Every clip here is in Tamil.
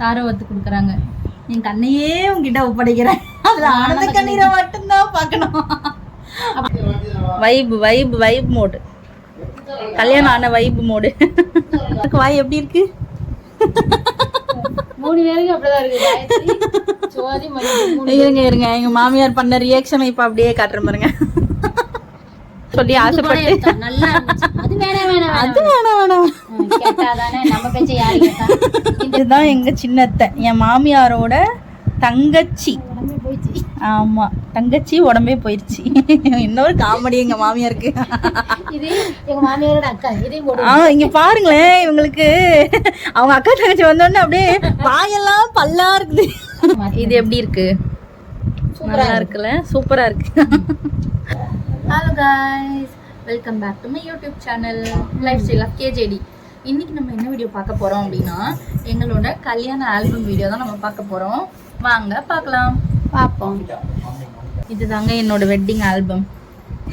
தாரை வத்து கொடுக்குறாங்க. என் கண்ணையே உங்ககிட்ட ஒப்படைக்கிறேன். அதுல ஆனந்த கண்ணீரை மட்டும்தான் பார்க்கணும். வைப் வைப் வைப் மோடு, கல்யாணம் ஆன வைப் மோடு. வாய் எப்படி இருக்கு? 3 பேருக்கு அப்படிதான் இருக்கு. இருங்க இருங்க, எங்க மாமியார் பண்ண ரியாக்ஷன் இப்ப அப்படியே காட்டுற பாருங்க. சொல்லி ஆசைப்பட்டு நல்லா இருந்துச்சு. அது வேணாம் அது வேணாம் கேட்டாதானே நம்ம பேச்ச யாரு கேட்டா. இதுதான் எங்க சின்னத்தை, என் மாமியாரோட தங்கச்சி. போயிடுச்சு. ஆமா, தங்கச்சி உடம்பே போயிடுச்சு. இன்னொரு காமெடி எங்க மாமியாருக்கு. இது எங்க மாமியாரோட அக்கா. இதையும் போடு. இங்க பாருங்களேன், இவங்களுக்கு அவங்க அக்கா தங்கச்சி வந்தோடனே அப்படியே வாயெல்லாம் பல்லா இருக்குது. இது எப்படி இருக்கு? நல்லா இருக்குல்ல, சூப்பரா இருக்கு. Hello guys, welcome back to my YouTube channel lifestyle of KJD. இன்னைக்கு நம்ம என்ன வீடியோ பார்க்க போறோம் அப்படின்னா, எங்களோட கல்யாண ஆல்பம் வீடியோ தான் நம்ம பார்க்க போறோம். வாங்க பார்க்கலாம். பாப்போம். இதுதாங்க என்னோட வெட்டிங் ஆல்பம்.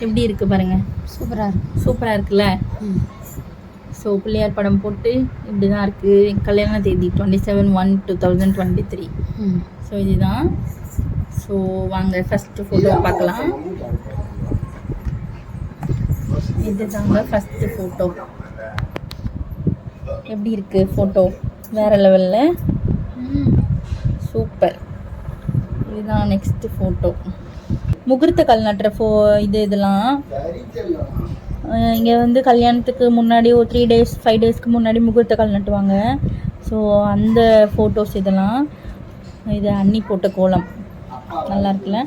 எப்படி இருக்கு பாருங்க, சூப்பரா இருக்கு. சூப்பரா இருக்குல்ல. ஸோ பிள்ளையார் படம் போட்டு இப்படி தான் இருக்கு. கல்யாண தேதி 27/1/2023. ஸோ இதுதான். ஸோ வாங்க ஃபர்ஸ்ட் ஃபோட்டோ பார்க்கலாம். இதுதாங்க ஃபர்ஸ்ட் ஃபோட்டோ. எப்படி இருக்கு ஃபோட்டோ? வேற லெவலில் சூப்பர். இதுதான் நெக்ஸ்ட் ஃபோட்டோ. முகூர்த்த கல் நட்டுற இதெல்லாம் இங்கே வந்து கல்யாணத்துக்கு முன்னாடி ஒரு 3 days 5 daysக்கு முன்னாடி முகூர்த்த கல் நட்டுவாங்க. ஸோ அந்த ஃபோட்டோஸ் இதெல்லாம். இது அண்ணி போட்ட கோலம் நல்லா இருக்குல்ல.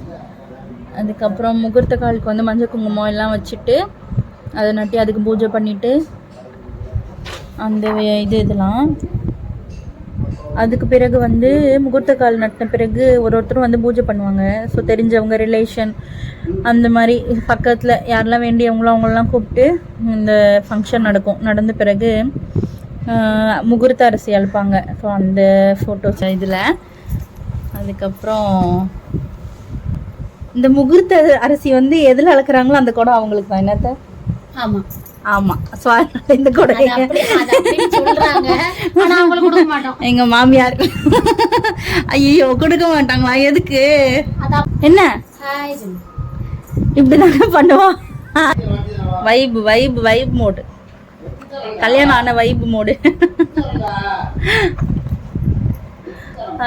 அதுக்கப்புறம் முகூர்த்த காலுக்கு வந்து மஞ்சள் குங்குமம் எல்லாம் வச்சுட்டு அதை நட்டி அதுக்கு பூஜை பண்ணிவிட்டு அந்த இதெல்லாம். அதுக்கு பிறகு வந்து முகூர்த்த கால் நட்டின பிறகு ஒருத்தரும் வந்து பூஜை பண்ணுவாங்க. ஸோ தெரிஞ்சவங்க, ரிலேஷன், அந்த மாதிரி பக்கத்தில் யாரெல்லாம் வேண்டியவங்களோ அவங்களெலாம் கூப்பிட்டு இந்த ஃபங்க்ஷன் நடக்கும். நடந்த பிறகு முகூர்த்த அரிசி அழைப்பாங்க. ஸோ அந்த ஃபோட்டோஸ் இதில். அதுக்கப்புறம் இந்த முகூர்த்த அரிசி வந்து எதில் அளக்குறாங்களோ அந்த குடம் அவங்களுக்கு தான். என்னத்த? ஆமாம் ஆமா, இந்த கூட எங்க மாமியார் ஐயோ கொடுக்க மாட்டாங்களா? எதுக்கு? என்ன இப்படிதானே பண்ணுவோம். வைப் வைப் வைப் மோடு, கல்யாணம் ஆன வைப் மோடு.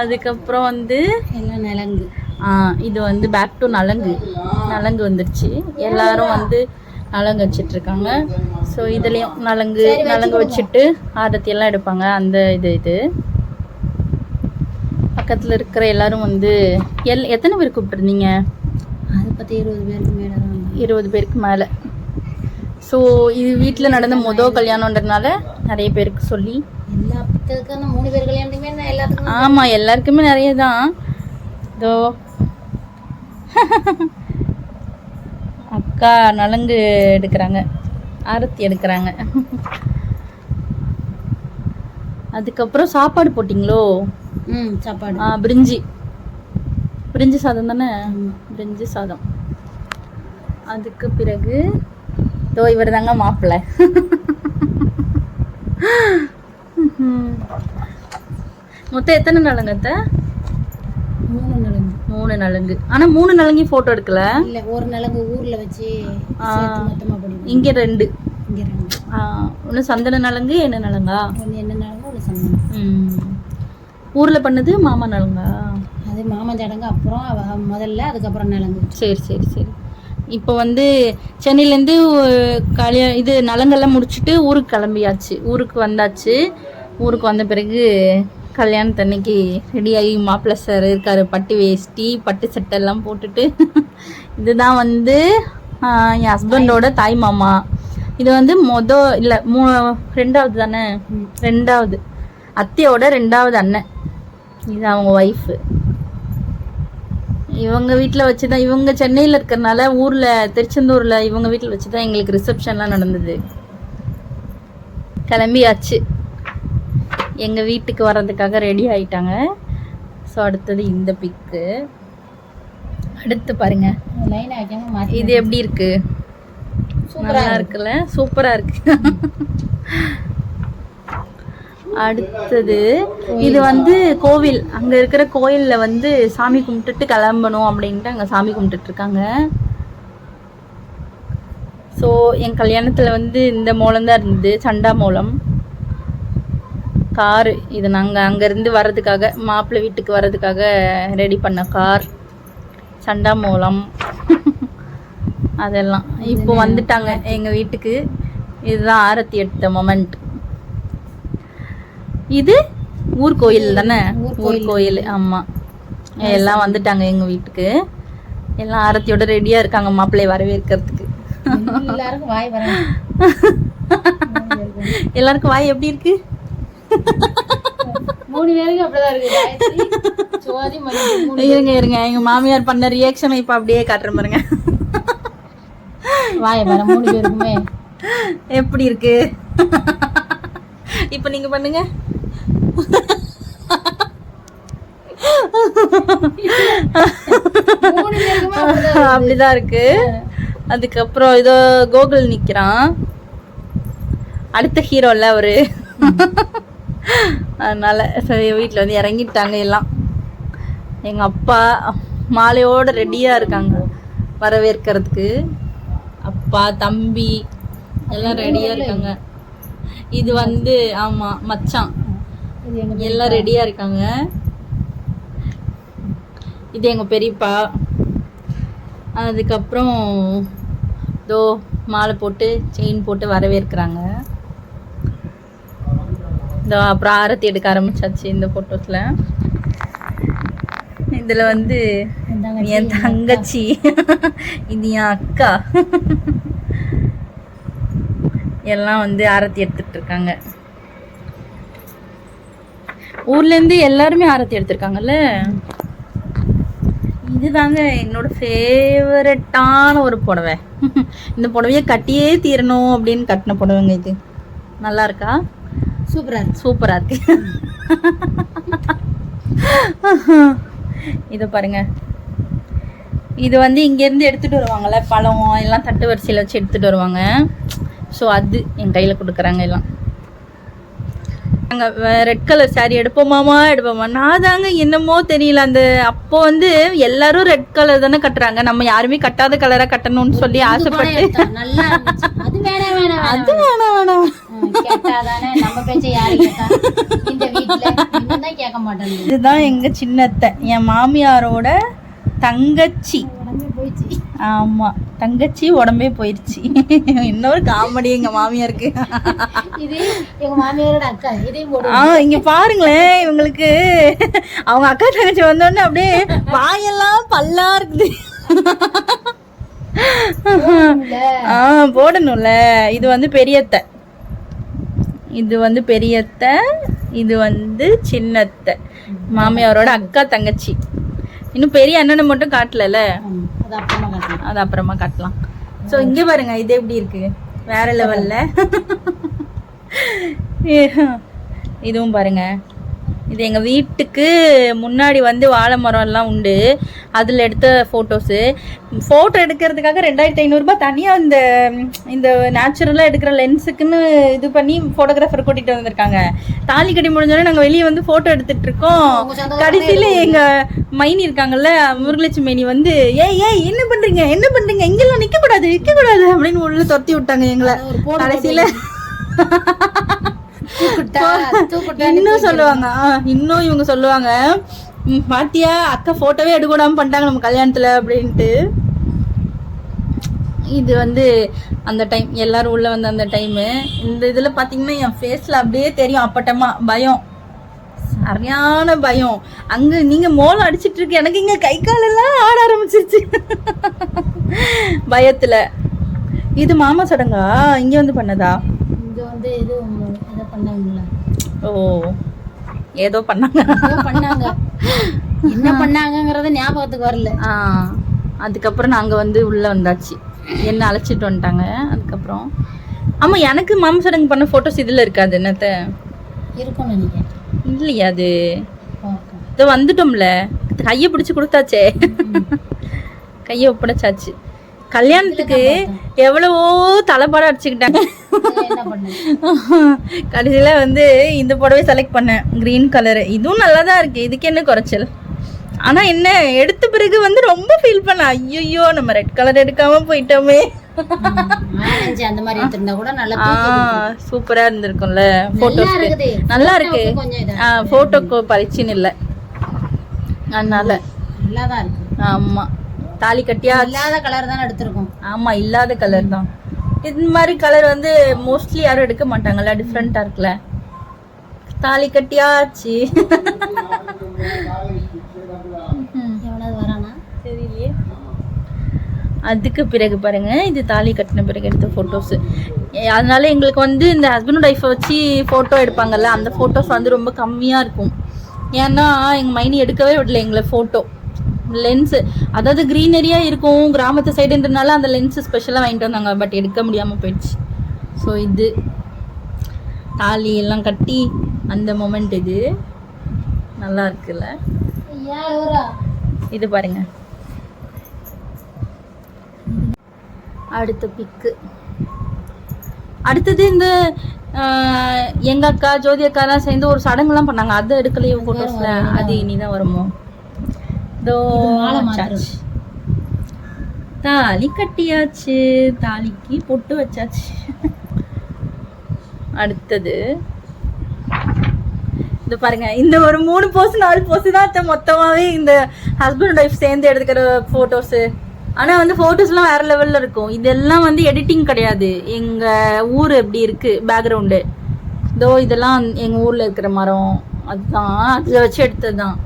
அதுக்கப்புறம் வந்து எல்லாம் நலங்கு. இது வந்து பேக் டு நலங்கு. நலங்கு வந்துருச்சு. எல்லாரும் வந்து நலங்கு வச்சிட்டு இருக்காங்க. ஸோ இதுலேயும் நலங்கு வச்சுட்டு ஆரத்தி எல்லாம் எடுப்பாங்க. அந்த இது பக்கத்தில் இருக்கிற எல்லாரும் வந்து எத்தனை பேர் கூப்பிட்டுருந்தீங்க? அதை பற்றி 20 பேருக்கு மேலே தான். 20 பேருக்கு மேலே. ஸோ இது வீட்டில் நடந்த மொதல் கல்யாணன்றதுனால நிறைய பேருக்கு சொல்லி எல்லா பக்கத்துக்கான 3 பேர் கல்யாணத்துக்குமே எல்லாத்துக்கும். ஆமாம், எல்லாருக்குமே நிறைய தான். இதோ அக்கா நலங்கு எடுக்கிறாங்க, ஆரத்தி எடுக்கிறாங்க. அதுக்கப்புறம் சாப்பாடு போட்டிங்களோ? சாப்பாடு பிரிஞ்சி சாதம் தானே? பிரிஞ்சி சாதம். அதுக்கு பிறகு இதோ இவர் தாங்க மாப்பிள்ளை. மொத்தம் எத்தனை நலங்கத்த? 3 நலங்கு. 3 நலங்கு. ஆனா 3 நலங்கி போட்டோ எடுக்கல. இல்ல, ஒரு நலங்கு ஊர்ல வச்சு மொத்தமா போடுவோம். இங்க 2. ஒன்று சந்தன நலங்கு, என்ன நலங்கா? ஒன்று என்ன நலங்கு, ஒன்று சந்தனம். ஊர்ல பண்ணது மாமா நலங்கா? அது மாமா சடங்கு. அப்புறம் முதல்ல, அதுக்கப்புறம் நலங்கு. சரி சரி சரி. இப்போ வந்து சென்னையிலேருந்து இது நலங்கெல்லாம் முடிச்சுட்டு ஊருக்கு கிளம்பியாச்சு. ஊருக்கு வந்தாச்சு. ஊருக்கு வந்த பிறகு கல்யாணத்தன்னைக்கு ரெடியாகி மாப்பிள்ளை சார் இருக்கார். பட்டு வேஷ்டி, பட்டு சட்டை எல்லாம் போட்டுட்டு. இதுதான் வந்து என் ஹஸ்பண்டோட தாய் மாமா. இது வந்து இல்லை 2வது தானே? 2வது அத்தையோட 2வது அண்ணன். இது அவங்க ஒய்ஃபு. இவங்க வீட்டில் வச்சு தான், இவங்க சென்னையில் இருக்கிறனால ஊரில் திருச்செந்தூரில் இவங்க வீட்டில் வச்சு தான் எங்களுக்கு ரிசப்ஷன்லாம் நடந்தது. கிளம்பியாச்சு. எங்கள் வீட்டுக்கு வர்றதுக்காக ரெடி ஆகிட்டாங்க. ஸோ அடுத்தது இந்த பிக்கு. அடுத்து பாருங்க, இது எப்படி இருக்கு? நல்லா இருக்குல்ல, சூப்பராக இருக்கு. அடுத்தது இது வந்து கோவில், அங்கே இருக்கிற கோயிலில் வந்து சாமி கும்பிட்டுட்டு கிளம்பணும் அப்படின்ட்டு அங்கே சாமி கும்பிட்டுட்டு இருக்காங்க. ஸோ என் கல்யாணத்தில் வந்து இந்த மூலம் தான் இருந்தது, சண்டா மூலம் காரு. இது நாங்கள் அங்கேருந்து வர்றதுக்காக, மாப்பிள்ளை வீட்டுக்கு வர்றதுக்காக ரெடி பண்ண கார், சண்டா மூலம். அதெல்லாம் இப்போ வந்துட்டாங்க எங்கள் வீட்டுக்கு. இதுதான் ஆரத்தி எடுத்த மொமெண்ட். இது ஊர் கோயில் தானே, ஊர் கோயில். ஆமாம், எல்லாம் வந்துட்டாங்க எங்கள் வீட்டுக்கு. எல்லாம் ஆரத்தியோட ரெடியாக இருக்காங்க மாப்பிள்ளையை வரவேற்கிறதுக்கு. எல்லாருக்கும் வாய் வர எல்லாருக்கும் வாய் எப்படி இருக்கு? 3 பேருக்கு அப்படிதான் இருக்கு. இருங்க எங்க மாமியார் பண்ண ரியாக்ஷன் இப்ப அப்படியே காட்டுற பாருங்க. வாய் வர 3 பேருக்குமே எப்படி இருக்கு? இப்ப நீங்க பண்ணுங்க. அப்படிதான் இருக்கு. அதுக்கப்புறம் இதோ கோகுல் நிக்கிறான், அடுத்த ஹீரோல அவரு. அதனால வீட்டில் வந்து இறங்கிட்டாங்க எல்லாம். எங்கள் அப்பா மாலையோடு ரெடியாக இருக்காங்க வரவேற்கிறதுக்கு. அப்பா தம்பி எல்லாம் ரெடியாக இருக்காங்க. இது வந்து ஆமாம் மச்சான், எல்லாம் ரெடியாக இருக்காங்க. இது எங்கள் பெரியப்பா. அதுக்கப்புறம் இதோ மாலை போட்டு செயின் போட்டு வரவேற்கிறாங்க. இந்த அப்புறம் ஆரத்தி எடுக்க ஆரம்பிச்சாச்சு இந்த ஃபோட்டோஸில். இதில் வந்து என் தங்கச்சி, இது என் அக்கா, எல்லாம் வந்து ஆரத்தி எடுத்துட்டு இருக்காங்க. ஊர்லேருந்து எல்லாருமே ஆரத்தி எடுத்திருக்காங்கல்ல. இதுதாங்க என்னோட ஃபேவரட்டான ஒரு புடவை. இந்த புடவையை கட்டியே தீரணும் அப்படின்னு கட்டின புடவைங்க. இது நல்லா இருக்கா? சூப்பரா இருக்கு. இதை பாருங்க. இது வந்து இங்கேருந்து எடுத்துகிட்டு வருவாங்கள்ல, பழம் எல்லாம் தட்டு வரிசையில் வச்சு எடுத்துகிட்டு வருவாங்க. ஸோ அது என் கையில் கொடுக்குறாங்க எல்லாம். நாங்கள் ரெட் கலர் சாரீ எடுப்போமா. நான் தாங்க என்னமோ தெரியல, அந்த அப்போ வந்து எல்லாரும் ரெட் கலர் தானே கட்டுறாங்க, நம்ம யாருமே கட்டாத கலராக கட்டணும்னு சொல்லி ஆசைப்பட்டு அது வேணாம் இதுதான் எங்க சின்னத்தை, என் மாமியாரோட தங்கச்சி. ஆமா, தங்கச்சி உடம்பே போயிருச்சு. இன்னொரு காமெடி எங்க மாமியாருக்கு. இங்க பாருங்களேன், இவங்களுக்கு அவங்க அக்கா தங்கச்சி வந்தோடனே அப்படியே வாயெல்லாம் பல்லா இருக்குது. போடணும்ல. இது வந்து பெரியத்தை, இது வந்து பெரியத்தை, இது வந்து சின்னத்தை, மாமியாரோட அக்கா தங்கச்சி. இன்னும் பெரிய அண்ணனை மட்டும் காட்டல, அது அப்புறமா காட்டலாம். ஸோ இங்கே பாருங்க, இது எப்படி இருக்கு, வேற லெவல்ல. இதுவும் பாருங்க, இது எங்கள் வீட்டுக்கு முன்னாடி வந்து வாழை மரம் எல்லாம் உண்டு, அதில் எடுத்த ஃபோட்டோஸு. ஃபோட்டோ எடுக்கிறதுக்காக 2500 தனியாக இந்த இந்த நேச்சுரலாக எடுக்கிற லென்ஸுக்குன்னு இது பண்ணி ஃபோட்டோகிராஃபர் கூட்டிகிட்டு வந்திருக்காங்க. தாலி கட்டி முடிஞ்சோடனே நாங்கள் வெளியே வந்து ஃபோட்டோ எடுத்துகிட்டு இருக்கோம். கடைசியில் எங்கள் மைனி இருக்காங்கல்ல, முருகலட்சுமி மைனி வந்து ஏய் என்ன பண்ணுறீங்க இங்கெல்லாம் நிற்கக்கூடாது அப்படின்னு உள்ள துரத்தி விட்டாங்க எங்களை. கடைசியில் இன்னும் சொல்லுவாங்க, இன்னும் இவங்க சொல்லுவாங்க, பாத்தியா அக்கா போட்டோவே எடுக்கூடாம பண்ணிட்டாங்க நம்ம கல்யாணத்துல அப்படின்ட்டு. இது வந்து அந்த டைம் எல்லாரும் உள்ள வந்து அந்த டைமு. இந்த இதுல பாத்தீங்கன்னா என் ஃபேஸ்ல அப்படியே தெரியும் அப்பட்டமா பயம், சரியான பயம். அங்க நீங்க மோளம் அடிச்சிட்டு இருக்கு, எனக்கு இங்க கை காலெல்லாம் ஆட ஆரம்பிச்சிருச்சு பயத்துல. இது மாமா சடங்கா இங்க வந்து பண்ணதா? ஓ, ஏதோ பண்ணாங்க என்ன பண்ணாங்கங்கறத ஞாபகத்துக்கு வரல. அதுக்கப்புறம் நாங்க வந்து உள்ள வந்தாச்சு, என்ன அழைச்சிட்டு வந்துட்டாங்க. அதுக்கப்புறம் ஆமா, எனக்கு மாமா சடங்கு பண்ண போட்டோஸ் இதுல இருக்காது. என்னத்த இருக்கும் நினைக்கிறேன். இல்லையா, அது இது வந்துட்டோம்ல, கையை பிடிச்சி கொடுத்தாச்சே, கையை ஒப்படைச்சாச்சு. கல்யாணத்துக்கு எவ்வளவோ தலைப்பாடம் அடிச்சுக்கிட்டாங்க. என்ன பண்ண கடைசியில் வந்து இந்த புடவை செலக்ட் பண்ணேன், க்ரீன் கலரு. இதுவும் நல்லா தான் இருக்குது, இதுக்கு என்ன குறைச்சல். ஆனால் என்ன எடுத்த பிறகு வந்து ரொம்ப ஃபீல் பண்ண, ஐயோ நம்ம ரெட் கலர் எடுக்காமல் போயிட்டோமே. ஆரஞ்சு அந்த மாதிரி எடுத்திருந்தா கூட நல்லா சூப்பராக இருந்திருக்கும்ல. ஃபோட்டோஸ்க்கு நல்லா இருக்கு, ஃபோட்டோக்கு பரிச்சின்னு இல்லை, அதனால நல்லா தான் இருக்கு. ஆமாம், தாலி கட்டியா இல்லாத கலர் தான் எடுத்திருக்கோம். ஆமாம், இல்லாத கலர் தான். இது மாதிரி கலர் வந்து மோஸ்ட்லி யாரும் எடுக்க மாட்டாங்கல்ல, டிஃப்ரெண்ட்டாக இருக்குல்ல. தாலி கட்டியாச்சு. எவ்வளவு வரானா தெரியலையே. அதுக்கு பிறகு பாருங்க, இது தாலி கட்டின பிறகு எடுத்த ஃபோட்டோஸு. அதனால எங்களுக்கு வந்து இந்த ஹஸ்பண்ட் ஒய்ஃபை வச்சு ஃபோட்டோ எடுப்பாங்கல்ல, அந்த ஃபோட்டோஸ் வந்து ரொம்ப கம்மியாக இருக்கும். ஏன்னா எங்கள் மைனி எடுக்கவே விடல எங்களை ஃபோட்டோ. லென்ஸு அதாவது க்ரீனரியாக இருக்கும், கிராமத்து சைடுன்றதுனால அந்த லென்ஸு ஸ்பெஷலாக வாங்கிட்டு வந்தாங்க, பட் எடுக்க முடியாமல் போயிடுச்சு. ஸோ இது தாலி எல்லாம் கட்டி அந்த மொமெண்ட் இது நல்லா இருக்குல்ல. இது பாருங்க, அடுத்த பிக்கு. அடுத்தது இந்த எங்க அக்கா ஜோதி அக்காலாம் சேர்ந்து ஒரு சடங்குலாம் பண்ணாங்க, அதை எடுக்கலையே ஃபோட்டோஸ்ல. அது இனிதான் வருமோ. தாலி கட்டியாச்சு, தாலிக்கு பொட்டு வச்சாச்சு. அடுத்தது இது பாருங்க, இந்த ஒரு 3 போஸ் 4 போஸ் தான் மொத்தமாவே இந்த ஹஸ்பண்ட் ஒய்ஃப் சேர்ந்து எடுத்துக்கிற போட்டோஸ். ஆனா வந்து போட்டோஸ்லாம் வேற லெவல்ல இருக்கும். இதெல்லாம் வந்து எடிட்டிங் கிடையாது, எங்க ஊர் எப்படி இருக்கு பேக்ரவுண்டு, இதெல்லாம் எங்க ஊர்ல இருக்கிற மரம், அதுதான் அதை வச்சு எடுத்ததுதான்.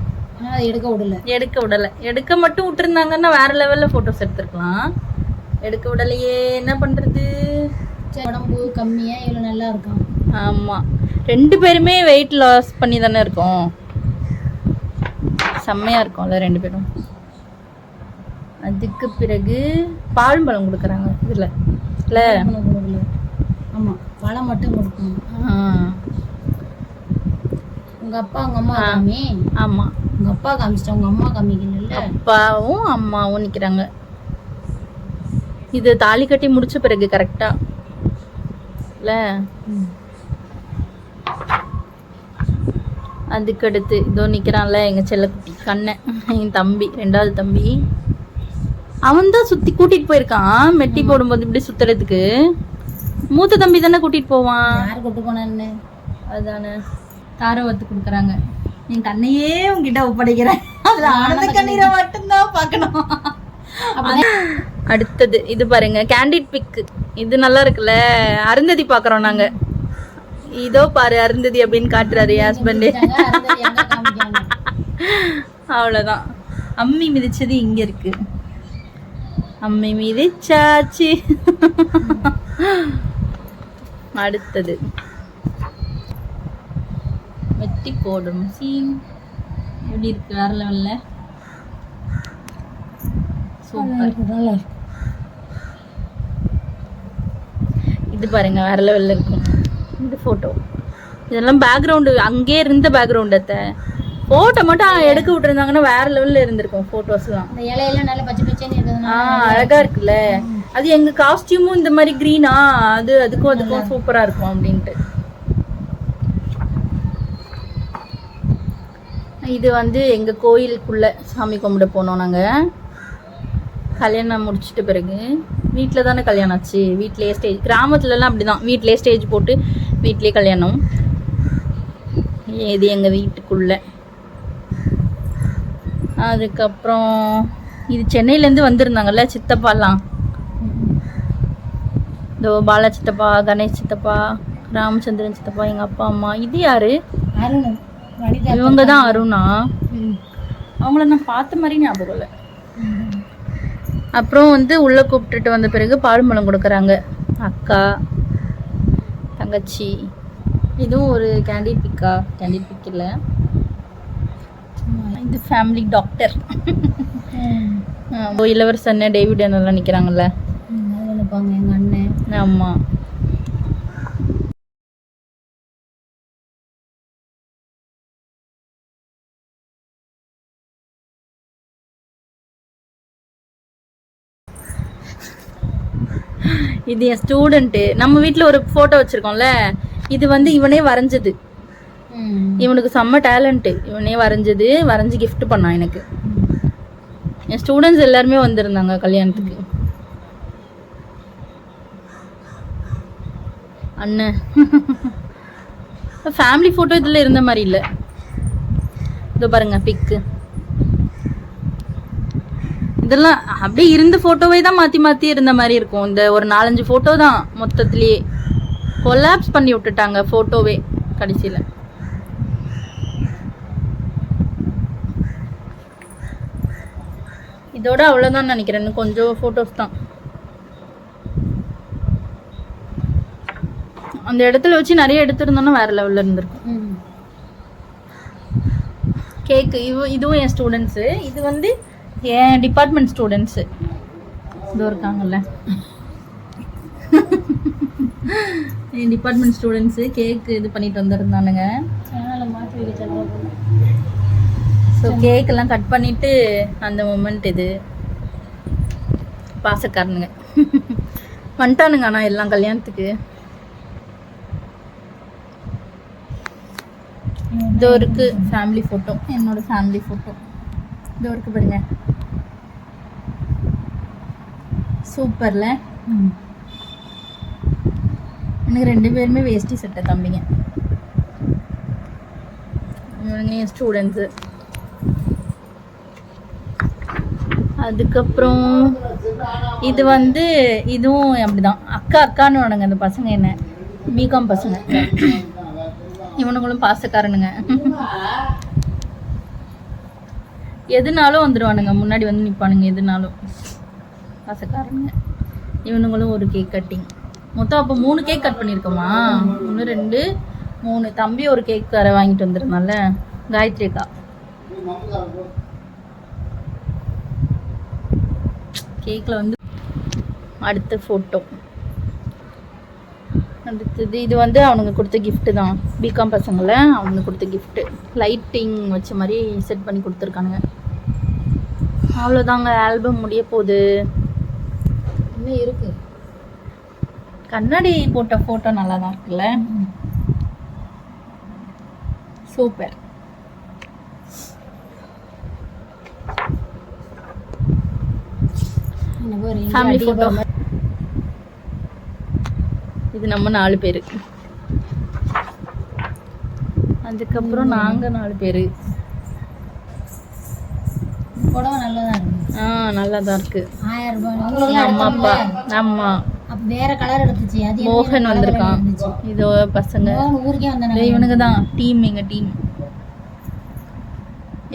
எடுக்க விடல. எடுக்க மட்டும் விட்டுருந்தாங்கன்னா வேற லெவல்ல போட்டோஸ் எடுத்துருக்கலாம். எடுக்க விடலையே, என்ன பண்றது. உடம்பு கம்மியா இவ்வளவு நல்லா இருக்கும். ஆமா, 2 பேருமே வெயிட் லாஸ் பண்ணி தானே இருக்கோம். செம்மையா இருக்கும்ல 2 பேரும். அதுக்கு பிறகு பால்பழம் கொடுக்குறாங்க இதுல இல்ல. ஆமா, பழம் மட்டும் கொடுக்கணும். உங்க அப்பா உங்க அம்மா காமி. ஆமா, உங்க அப்பா காமிச்சிட்டா உங்க அம்மா காமிக்கல. அப்பாவும் அம்மாவும் நிக்கிறாங்க. இது தாலி கட்டி முடிச்ச பிறகு கரெக்டா இல்ல. அதுக்கடுத்து இதோ நிக்கிறான்ல எங்க செல்லக்குட்டி கண்ணன், என் தம்பி, 2வது தம்பி. அவன் தான் சுத்தி கூட்டிட்டு போயிருக்கான் மெட்டி போடும்போது இப்படி சுத்துறதுக்கு. மூத்த தம்பி தானே கூட்டிட்டு போவான். யார் கூட்டு போனான்னு அதுதானே. தாரவத்து கொடுக்குறாங்க. என் கண்ணையே உங்ககிட்ட ஒப்படைக்கிறேன், அதுல ஆனந்த கண்ணீரை மட்டும்தான் பார்க்கணும். அடுத்தது இது பாருங்க, கேண்டிட் பிக். இது நல்லா இருக்குல்ல. அருந்ததி பாக்குறோம் நாங்க. இதோ பாரு அருந்ததி அப்படின்னு காட்டுறாரு என் ஹஸ்பண்டு. அவ்வளவுதான். அம்மி மிதிச்சது இங்க இருக்கு. அம்மி மிதிச்சாச்சு. அடுத்தது வெட்டி போடும் சீன் எப்படி இருக்கு, வேற லெவல்ல. சூப்பர். இது பாருங்க வேற லெவல்ல இருக்கும் இந்த போட்டோ. இதெல்லாம் பேக்ரவுண்டு, அங்கே இருந்த பேக்ரவுண்ட். போட்டோ மட்டும் எடுக்க விட்டுருந்தாங்கன்னா வேற லெவல்ல இருந்திருக்கும் போட்டோஸ்லாம். இந்த இலையெல்லாம் நல்லா பச்சை பச்சைன்னு இருக்குதுன்னா அழகா இருக்குல்ல. அது எங்க காஸ்டியூமும் இந்த மாதிரி கிரீனா, அதுக்கும் சூப்பரா இருக்கும் அப்படின்ட்டு. இது வந்து எங்க கோயிலுக்குள்ள சாமி கும்பிட போனோம் நாங்க. கல்யாணம் முடிச்சிட்ட பிறகு வீட்டில் தானே கல்யாணம் ஆச்சு. வீட்லேயே ஸ்டேஜ், கிராமத்துலலாம் அப்படிதான், வீட்லேயே ஸ்டேஜ் போட்டு வீட்லேயே கல்யாணம். இது எங்கள் வீட்டுக்குள்ள. அதுக்கப்புறம் இது சென்னையிலேருந்து வந்திருந்தாங்கல்ல சித்தப்பாலாம். இதோ பாலா சித்தப்பா, கணேஷ் சித்தப்பா, ராமச்சந்திரன் சித்தப்பா, எங்கள் அப்பா அம்மா. இது யாரு? அருண். இவங்க தான் அருணா. அவங்கள நான் பார்த்த மாதிரி ஞாபகம் இல்லை. அப்புறம் வந்து உள்ளே கூப்பிட்டுட்டு வந்த பிறகு பால்பழம் கொடுக்குறாங்க. அக்கா, தங்கச்சி. இதுவும் ஒரு கேண்டிட் பிக்கா? கேண்டிட் பிக் இல்லை, இது ஃபேமிலி டாக்டர். இளவரசன் டேவிட் எல்லாம் நிற்கிறாங்கல்ல, எங்கள் அண்ணன். ஆமாம். இது என் ஸ்டூடெண்ட்டு. நம்ம வீட்டில் ஒரு ஃபோட்டோ வச்சுருக்கோம்ல, இது வந்து இவனே வரைஞ்சது. இவனுக்கு செம்ம டேலண்ட்டு. இவனே வரைஞ்சி gift பண்ணான் எனக்கு. என் ஸ்டூடெண்ட்ஸ் எல்லாருமே வந்திருந்தாங்க கல்யாணத்துக்கு. அண்ணன் ஃபேமிலி ஃபோட்டோ இதில் இருந்த மாதிரி இல்லை. இதோ பாருங்க பிக்கு. இதெல்லாம் அப்படியே இருந்த ஃபோட்டோவே தான் மாற்றி இருந்த மாதிரி இருக்கும். இந்த ஒரு 4-5 ஃபோட்டோ தான் மொத்தத்துலேயே கொலாப்ஸ் பண்ணி விட்டுட்டாங்க ஃபோட்டோவே கடைசியில். இதோட அவ்வளோதான் நினைக்கிறேன். இன்னும் கொஞ்சம் ஃபோட்டோஸ் தான். அந்த இடத்துல வச்சு நிறைய எடுத்துருந்தோன்னா வேற லெவலில் இருந்திருக்கும். கேக்கு இதுவும் என் ஸ்டூடெண்ட்ஸு. இது வந்து என் டிபார்ட்மெண்ட் ஸ்டூடெண்ட்ஸு. இதோ இருக்காங்கல்ல, என் டிபார்ட்மெண்ட் ஸ்டூடெண்ட்ஸு கேக்கு இது பண்ணிட்டு வந்துருந்தானுங்க. ஸோ கேக்கெல்லாம் கட் பண்ணிவிட்டு அந்த மொமெண்ட் இது. பாசக்காரனுங்க வந்துட்டானுங்க. ஆனால் எல்லாம் கல்யாணத்துக்கு. இதோ இருக்கு ஃபேமிலி ஃபோட்டோ, என்னோட ஃபேமிலி ஃபோட்டோ. இதோ இருக்கு பாருங்க, சூப்பர்ல. எனக்கு 2 பேருமே வேஷ்டி சட்டை தம்பிங்க. என் ஸ்டூடெண்ட்ஸு. அதுக்கப்புறம் இது வந்து இதுவும் அப்படிதான். அக்கான்னு வானுங்க அந்த பசங்க. என்ன பிகாம் பசங்க. இவனுங்களும் பாசக்காரனுங்க. எதுனாலும் வந்துடுவானுங்க, முன்னாடி வந்து நிற்பானுங்க. எதுனாலும் பாசக்காரனுங்க. இவனுங்களும் ஒரு கேக் கட்டிங். மொத்தம் அப்போ 3 கேக் கட் பண்ணியிருக்கோமா? 1 2 3. தம்பி ஒரு கேக் வேற வாங்கிட்டு வந்துருந்தால, காயத்ரி அக்கா. கேக்கில் வந்து அடுத்த ஃபோட்டோ. அடுத்தது இது வந்து அவனுங்க கொடுத்த கிஃப்ட்டு தான். பிகாம் பசங்களை அவனுங்க கொடுத்த கிஃப்ட்டு. லைட்டிங் வச்ச மாதிரி செட் பண்ணி கொடுத்துருக்கானுங்க. அவ்வளோதாங்க, ஆல்பம் முடிய போகுது. இன்னும் இருக்கு. கண்ணாடி போட்ட ஃபோட்டோ நல்லா தான் இருக்குல்ல. சூப்பர். Family photo. இது நம்ம 4 பேர். அதுக்கப்புறம் நாங்கள் 4 பேர். புடவை நல்லா தான் இருக்கு. நல்லா தான் இருக்கு. 1000 ரூபாய். அம்மா அப்பா. ஆமாம், வேற கலர் எடுத்துச்சு. அது மோகன் வந்திருக்கான். இதோ பசங்க ஊருக்கே வந்தாங்க. இவனுங்க தான் டீம், எங்கள் டீம்.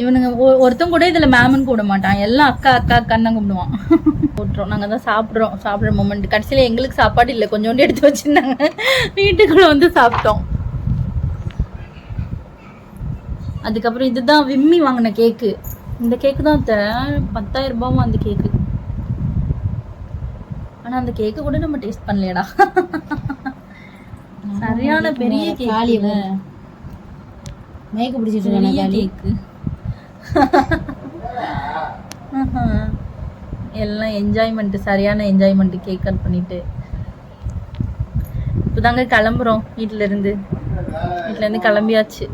இவனுங்க ஒருத்தன் கூட இதில் மேமன் கூட மாட்டான். எல்லாம் அக்கான்னு தான் கும்பிடுவான். போட்டுறோம். நாங்கள் தான் சாப்பிட்ற மொமெண்ட். கடைசியில் எங்களுக்கு சாப்பாடு இல்லை, கொஞ்சோண்டு எடுத்து வச்சுருந்தாங்க. வீட்டுக்குள்ளே வந்து சாப்பிட்டோம். அதுக்கப்புறம் இதுதான் விம்மி வாங்கின கேக்கு. இந்த கேக்கு தான் 10,000 ரூபாவும் அந்த கேக்கு. ஆனால் அந்த கேக்கு கூட நம்ம டேஸ்ட் பண்ணலையடா. சரியான பெரிய கேக்கு. மேய்க்கு பிடிச்சிட்டு கேக்கு. எல்லாம் என்ஜாய்மெண்ட், சரியான என்ஜாய்மெண்ட். கேக் கட் பண்ணிட்டு இப்போதாங்க கிளம்புறோம். வீட்டிலேருந்து கிளம்பியாச்சு.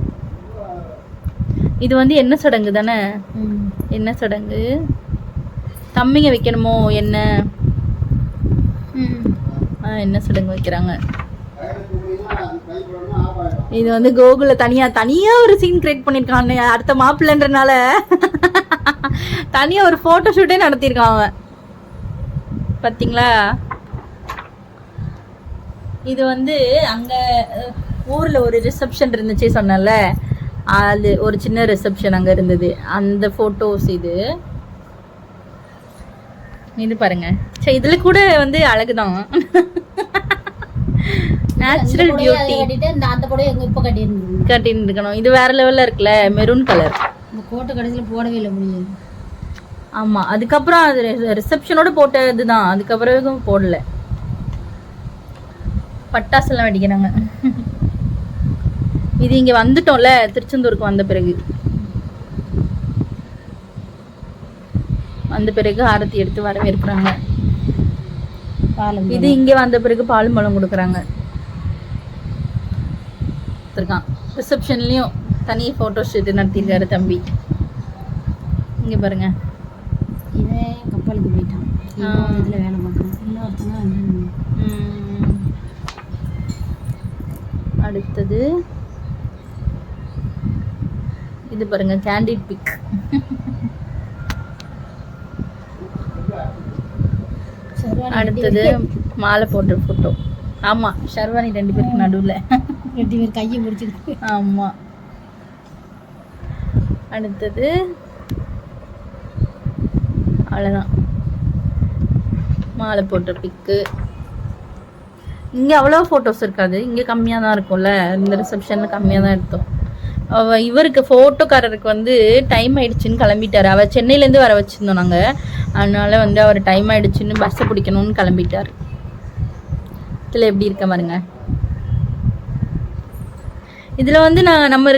இது வந்து என்ன சடங்கு தானே? என்ன சடங்கு? தம்பிங்க வைக்கணுமோ என்ன? என்ன சடங்கு வைக்கிறாங்க? இது வந்து கோகுல தனியா ஒரு சீன் கிரியேட் பண்ணிருக்கான். அடுத்த மாப்பிள்ளைன்றனால தனியா ஒரு போட்டோ ஷூட்டே நடத்திருக்கான் அவன். பாத்தீங்களா? இது வந்து அங்க ஊர்ல ஒரு ரிசப்ஷன் இருந்துச்சு சொன்னல, அது ஒரு சின்ன ரிசப்ஷன் அங்க இருந்தது. அந்த போட்டோஸ் இது பாருங்க. சரி, இதுல கூட வந்து அழகுதான். Natural beauty. அந்த புடவை எங்க இப்ப கட்டின்னு இருக்கணும். இது வேற லெவல்ல இருக்குல்ல, மெரூன் கலர். இந்த கோட்டை கடைசியில போடவே இல்லை முடிஞ்சது. ஆமா, அதுக்கப்புறம் அது ரிசப்ஷனோட போட்டதுதான். அதுக்கப்புறம் போடல. பட்டாசெல்லாம் வெடிக்கிறாங்க. இது இங்க வந்துட்டோம்ல, திருச்செந்தூருக்கு வந்த பிறகு ஆரத்தி எடுத்து வரவேற்கிறாங்க. பாலும் இது இங்கே வந்த பிறகு பாலும் பழம் கொடுக்குறாங்க. இருக்கான் ரிசப்ஷன்லேயும் தனி ஃபோட்டோ ஷூட் நடத்தியிருக்காரு தம்பி. இங்கே பாருங்க, இவன் கப்பலுக்கு போயிட்டான். இதில் வேலை பார்க்குறான். இன்னொருத்தங்க வந்து அடுத்தது இது பாருங்க கேண்டிட் பிக். அடுத்தது மாலை போடுற ஃபோட்டோ. ஆமா, ஷர்வானி 2 பேருக்கு நடுவில் 2 பேர் கையை பிடிச்சிருக்கு. ஆமா. அடுத்தது அவ்வளோதான், மாலை போட்ட பிக்கு. இங்கே அவ்வளோ ஃபோட்டோஸ் இருக்காது, இங்கே கம்மியாக தான் இருக்கும்ல. இந்த ரிசப்ஷனில் கம்மியாக தான் எடுத்தோம். இவருக்கு ஃபோட்டோக்காரருக்கு வந்து டைம் ஆயிடுச்சுன்னு கிளம்பிட்டார். அவர் சென்னையிலேருந்து வர வச்சுருந்தோம் நாங்கள். அதனால வந்து அவர் டைம் ஆயிடுச்சுன்னு பஸ்ஸை பிடிக்கணும்னு கிளம்பிட்டார். இதில் எப்படி இருக்க பாருங்க. இதில் வந்து நம்ம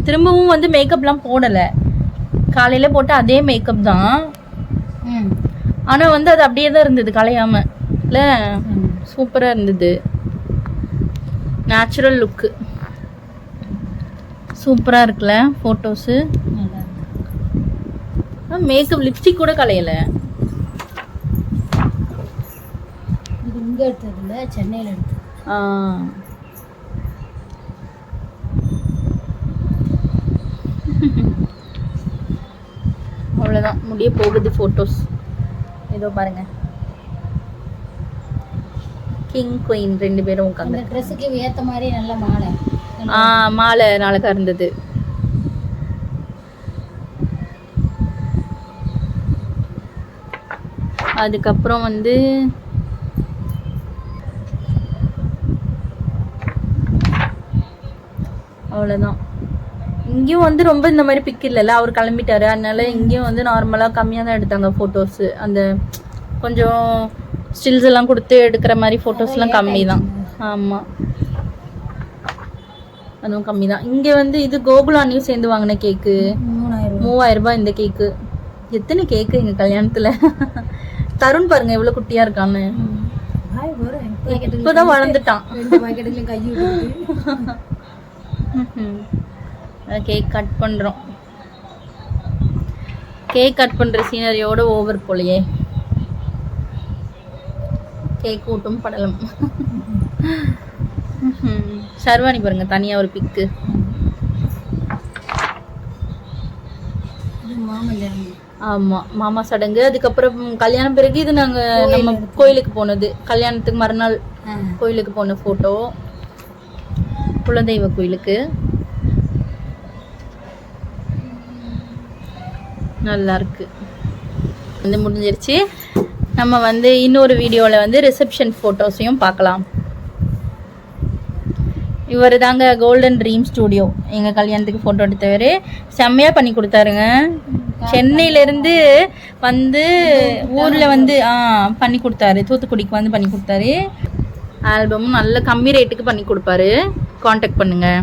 திரும்பவும் வந்து மேக்கப்லாம் போடலை. காலையில் போட்ட அதே மேக்கப் தான். ஆனால் வந்து அது அப்படியே தான் இருந்தது, கலையாமல். இல்லை, சூப்பராக இருந்தது. நேச்சுரல் லுக்கு சூப்பராக இருக்குல்ல ஃபோட்டோஸு. மேக்கப் லிப்ஸ்டிக் கூட கலையலை. இது இங்கே எடுத்ததில்ல, சென்னையில் எடுத்தது. அவ்வளோதான், முடிய போகுது ஃபோட்டோஸ். ஏதோ பாருங்க, கிங் குயின் 2 பேரும் உட்காந்து. அந்த ட்ரெஸ்ஸுக்கு ஏற்ற மாதிரி நல்ல மாலை. மாலை நாளைக்கா இருந்தது. அதுக்கப்புறம் வந்து அவ்வளோதான். இங்கேயும் வந்து ரொம்ப இந்த மாதிரி பிக் இல்லைல்ல, அவர் கிளம்பிட்டாரு. அதனால இங்கேயும் வந்து நார்மலாக கம்மியாக தான் எடுத்தாங்க ஃபோட்டோஸு. அந்த கொஞ்சம் ஸ்டில்ஸ் எல்லாம் கொடுத்து எடுக்கிற மாதிரி ஃபோட்டோஸ்லாம் கம்மி தான். ஆமாம், அதுவும் கம்மி தான். இங்கே வந்து இது கோகுலானியும் சேர்ந்து வாங்கின கேக்கு 3000 ரூபாய். இந்த கேக்கு எத்தனை கேக்கு எங்கள் கல்யாணத்தில். தருண் பாருங்க எவ்வளோ குட்டியாக இருக்கான்னு. இப்போதான் வளர்ந்துட்டான். கேக் கட் பண்ணுறோம். கேக் கட் பண்ணுற சீனரியோட ஓவர் போலையே. கேக் ஊட்டும் படலம். ஷர்வானி பாருங்க தனியாக ஒரு பிக்கு. ஆமாம், மாமா சடங்கு. அதுக்கப்புறம் கல்யாணம் பிறகு இது நாங்கள் நம்ம கோயிலுக்கு போனது. கல்யாணத்துக்கு மறுநாள் கோயிலுக்கு போன ஃபோட்டோ, குலதெய்வ கோயிலுக்கு. நல்லா இருக்கு. வந்து முடிஞ்சிருச்சு. நம்ம வந்து இன்னொரு வீடியோவில் வந்து ரிசப்ஷன் ஃபோட்டோஸையும் பார்க்கலாம். இவர் தாங்க கோல்டன் ட்ரீம் ஸ்டூடியோ. எங்கள் கல்யாணத்துக்கு ஃபோட்டோ எடுத்தவர் செம்மையாக பண்ணி கொடுத்தாருங்க. சென்னையிலேருந்து வந்து ஊரில் வந்து பண்ணி கொடுத்தாரு. தூத்துக்குடிக்கு வந்து பண்ணி கொடுத்தாரு. ஆல்பமும் நல்ல கம்மி ரேட்டுக்கு பண்ணி கொடுப்பாரு. காண்டாக்ட் பண்ணுங்கள்.